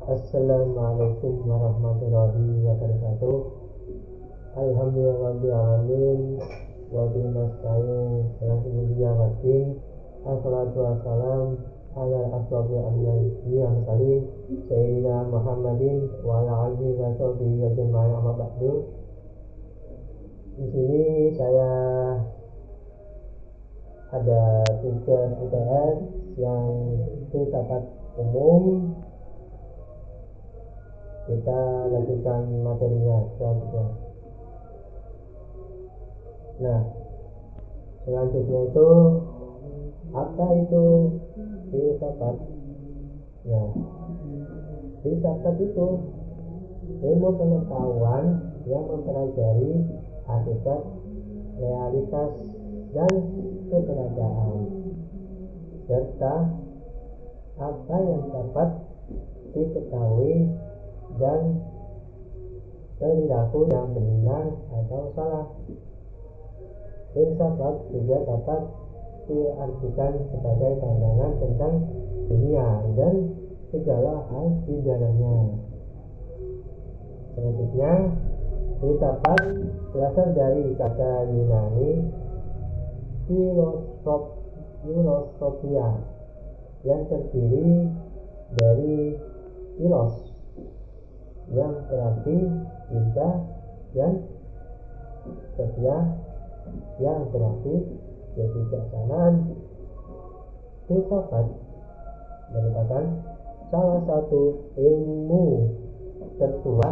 Assalamualaikum warahmatullahi wabarakatuh. Alhamdulillahirrahmanirrahim. Wabillahi nasta'in. Alhamdulillahirrahmanirrahim. Assalatu wassalam ala asrofil anbiya'i wal mursalin sayyidina Muhammadin wa ala alihi wa sahbihi ajma'in, amma ba'du. Di sini saya ada tugas UTS yang filsafat umum. Kita lanjutkan materinya selanjutnya. Nah, selanjutnya itu apa itu filsafat? Nah, filsafat itu ilmu pengetahuan yang mempelajari hakikat, realitas, dan keberadaan, serta apa yang dapat diketahui dan perilaku yang benar atau salah. Filsafat juga dapat diartikan sebagai pandangan tentang dunia dan segala hal di dalamnya. Selanjutnya, filsafat berasal dari kata Yunani filosofia yang terdiri dari philos yang berarti cinta dan sophia yang berarti kebijaksanaan. Filsafat merupakan salah satu ilmu tertua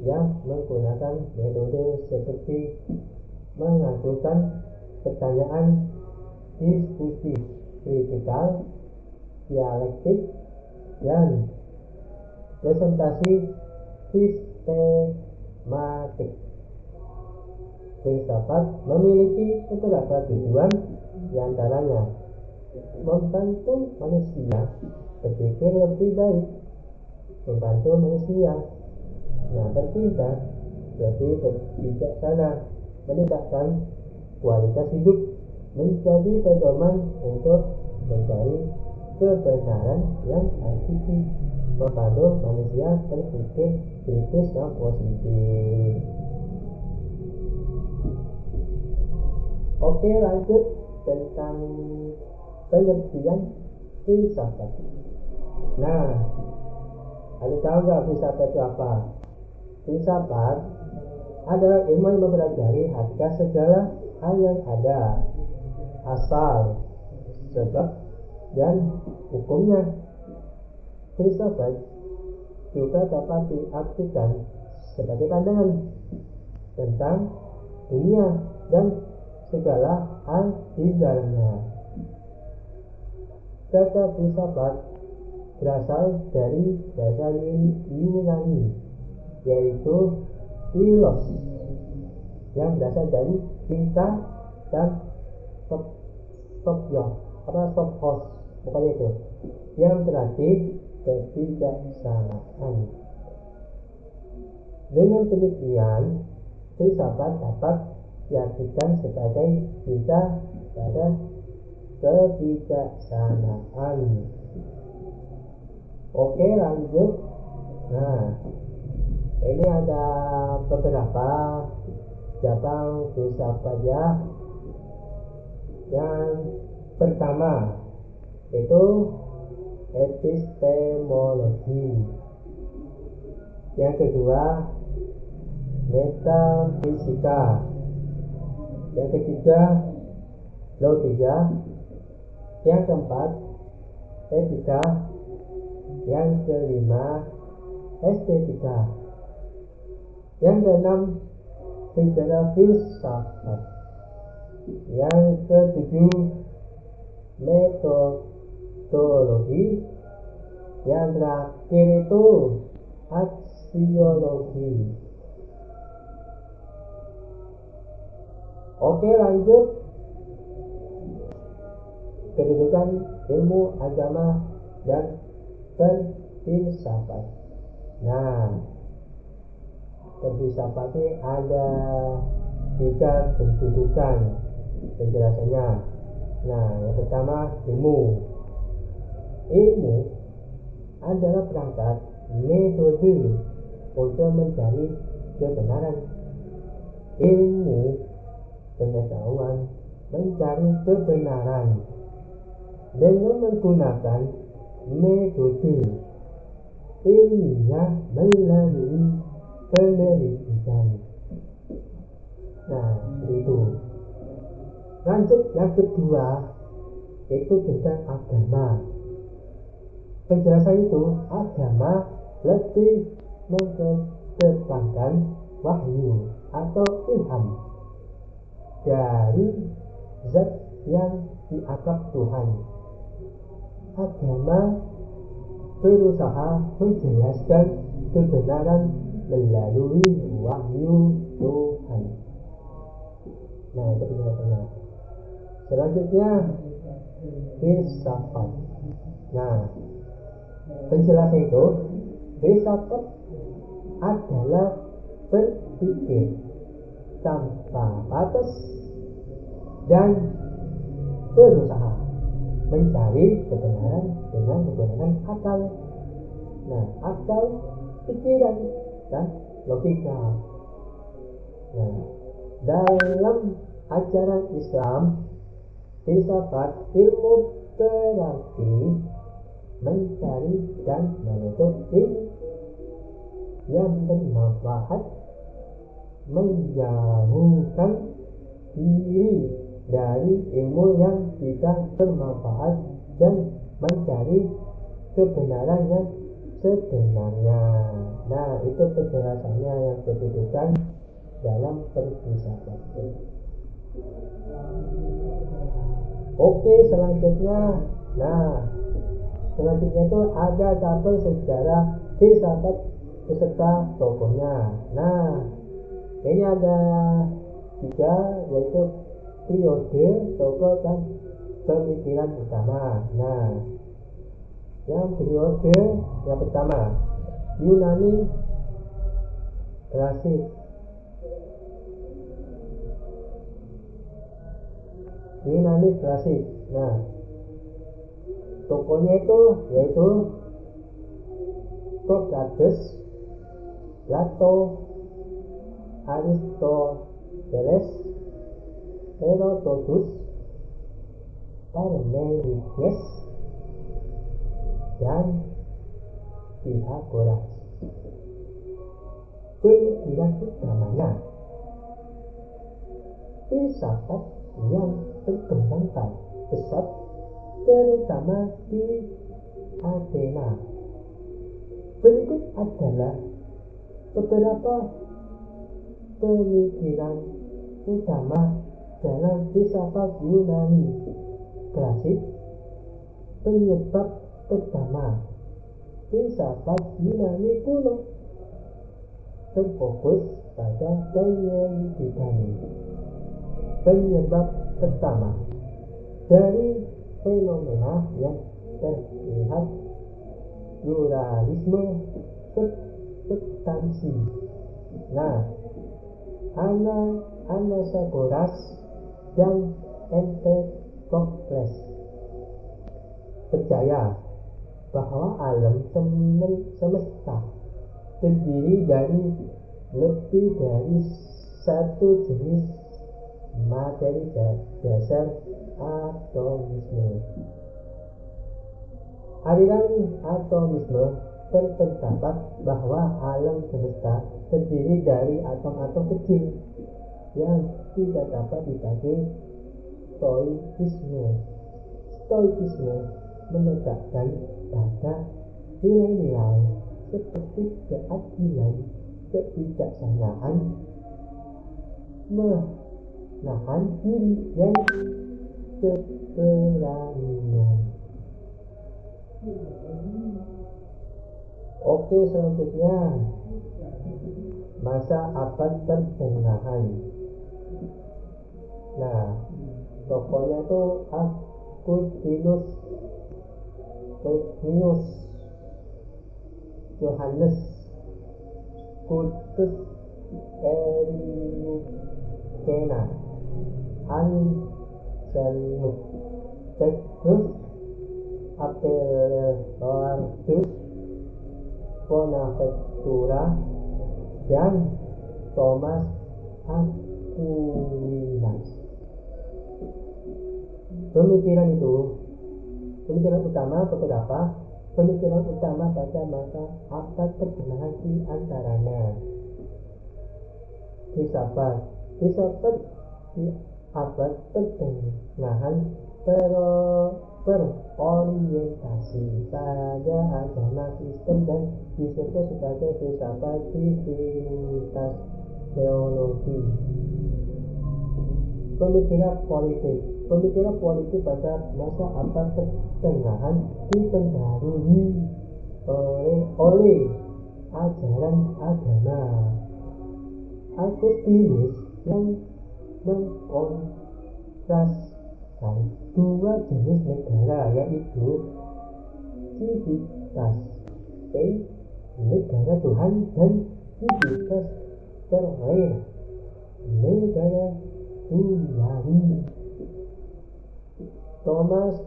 yang menggunakan metode seperti mengajukan pertanyaan, diskusi kritikal, dialektik, dan presentasi sistematik. Filsafat memiliki beberapa tujuan, diantaranya membantu manusia berpikir lebih baik, membantu manusia bertindak lebih bijaksana, meningkatkan kualitas hidup, menjadi pedoman untuk mencari kebenaran yang hakiki, membantu manusia berpikir kritis dan positif. Oke, lanjut tentang pengertian filsafat. Nah, ada tahu nggak filsafat itu apa? Filsafat adalah ilmu yang mempelajari hakikat segala hal yang ada, asal, sebab, dan hukumnya. Filsafat juga dapat diartikan sebagai pandangan tentang dunia dan segala hal di dalamnya. Kata filsafat berasal dari bahasa Yunani, yaitu philos, yang berasal dari cinta, dan sophos, pokoknya itu, yang berarti kebijaksanaan. Dengan demikian, filsafat dapat diartikan sebagai cinta pada kebijaksanaan. Oke, lanjut. Nah, ini ada beberapa cabang filsafat ya. Yang pertama itu epistemologi. Yang kedua metafisika. Yang ketiga logika. Yang keempat etika. Yang kelima estetika. Yang keenam sejarah filsafat. Yang ketujuh metodologi. Yang terakhir itu aksiologi. Oke, lanjut. Kedudukan ilmu agama dan filsafat. Nah, filsafat ini ada 3 kedudukan penjelasannya. Nah, yang pertama ilmu adalah perangkat metode untuk mencari kebenaran. Ilmu pengetahuan mencari kebenaran dengan menggunakan metode ilmiah melalui penelitian. Nah, itu. Lanjut yang kedua, itu tentang agama. Penjelasan itu, agama lebih mengedepankan wahyu atau ilham dari zat yang dianggap Tuhan. Agama berusaha menjelaskan kebenaran melalui wahyu Tuhan. Nah, itu penjelasannya. Selanjutnya, filsafat. Nah, penjelasan itu, filsafat adalah berpikir tanpa batas dan berusaha mencari kebenaran dengan menggunakan akal. Nah, akal, pikiran, dan logika. Nah, dalam ajaran Islam, filsafat ilmu berarti mencari dan menuntut ilmu yang bermanfaat, menjauhkan diri dari ilmu yang tidak bermanfaat, dan mencari kebenaran yang sebenarnya. Nah, itu penjelasannya yang disebutkan dalam filsafat. Oke, selanjutnya. Nah, selanjutnya itu ada tabel sejarah filsafat beserta tokohnya. Nah, ini ada 3, yaitu periode, tokoh, dan pemikiran utama. Nah, yang periode yang pertama, Yunani klasik. Yunani klasik. Nah, tokohnya itu yaitu Socrates, Plato, Aristoteles, Herodotus, Parmenides, dan Pythagoras. Pemikiran utamanya, filsafat yang berkembang pesat terutama di Athena. Berikut adalah beberapa pemikiran utama dalam filsafat Yunani klasik. Penyebab pertama, filsafat Yunani kuno berfokus pada penyelidikan. Penyebab pertama, dari fenomena yang terlihat, pluralisme substansi. Nah, Anaxagoras dan Empedokles percaya bahwa alam semesta terdiri dari lebih dari satu jenis materi dasar, atomisme. Aliran atomisme berpendapat bahwa alam semesta terdiri dari atom-atom kecil yang tidak dapat dibagi. Stoikisme menegakkan pada nilai-nilai seperti keadilan, kebijaksanaan, menahan diri, dan keberanian. Oke, selanjutnya masa abad pertengahan. Nah, tokohnya itu Augustinus, Plinius, Johannes, Quintus, Erigena, Anselmus, Textus, Abelardus, Bonaventura dan Thomas Aquinas. Pemikiran utama beberapa pemikiran utama pada masa abad pertengahan di antaranya filsafat di abad pertengahan berorientasi pada agama Kristen dan disebut sebagai filsafat divinitas teologi. Pemikiran politik pada masa abad pertengahan dipengaruhi oleh ajaran agama Agustinus yang mengkontraskan dua jenis negara, yaitu civitas negara Tuhan dan civitas terrena negara duniawi. Thomas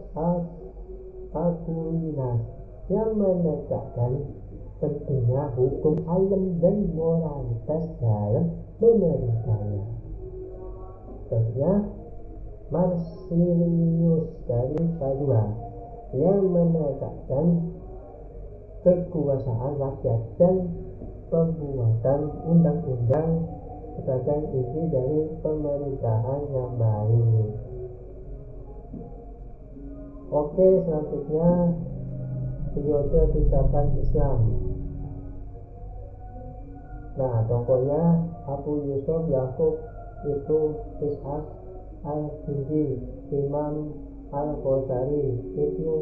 Aquinas yang menegakkan pentingnya hukum alam dan moralitas dalam pemerintahnya. Contohnya Marsilius dari Padua yang menegakkan kekuasaan rakyat dan pembuatan undang-undang sebagai inti dari pemerintahan yang baik. Oke, selanjutnya periode filsafat Islam. Nah, tokohnya Abu Yusuf Yakub itu Ishaq al-Kindi, Imam al-Ghazali, Ibnu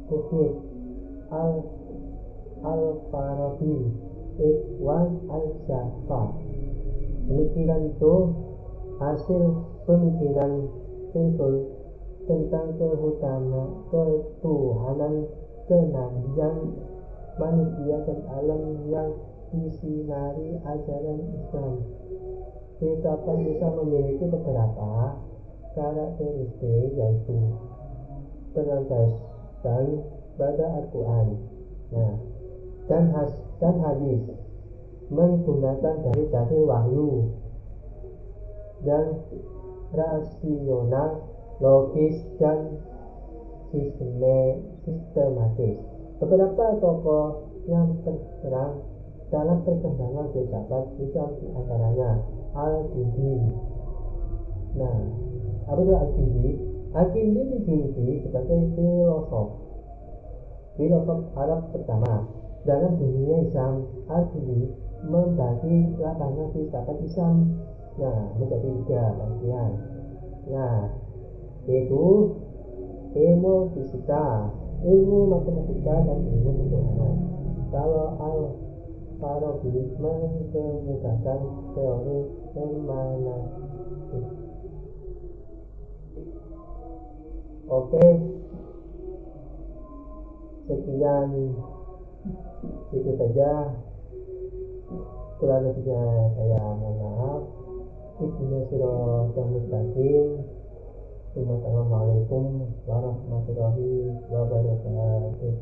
Rushd, al-Farabi, Ikhwan al-Shafaa. Pemikiran itu hasil pemikiran filsuf tentang ketuhanan, kenabian, manusia dan alam yang disinari ajaran Islam. Filsafat Islam memiliki beberapa karakteristik, yaitu berlandaskan pada Al-Quran dan hadis, menggunakan dalil-dalil wahyu, dan rasional, logis, dan sistematis. Beberapa tokoh yang terserang dalam perkembangan filsafat Islam di antaranya Al-Kindi. Nah, apa itu Al-Kindi? Al-Kindi dijuluki sebagai filosof Arab pertama dalam dunia Islam. Al-Kindi membagi lapangan filsafat Islam menjadi 3 bagian, yaitu ilmu fisika, ilmu matematika, dan ilmu ketuhanan. Kalau Al-Farabi mengemukakan teori hermeneutik. Oke, sekian itu saja. Kurang lebihnya saya mohon maaf. Ihdinas siratal mustaqim. Assalamualaikum warahmatullahi wabarakatuh.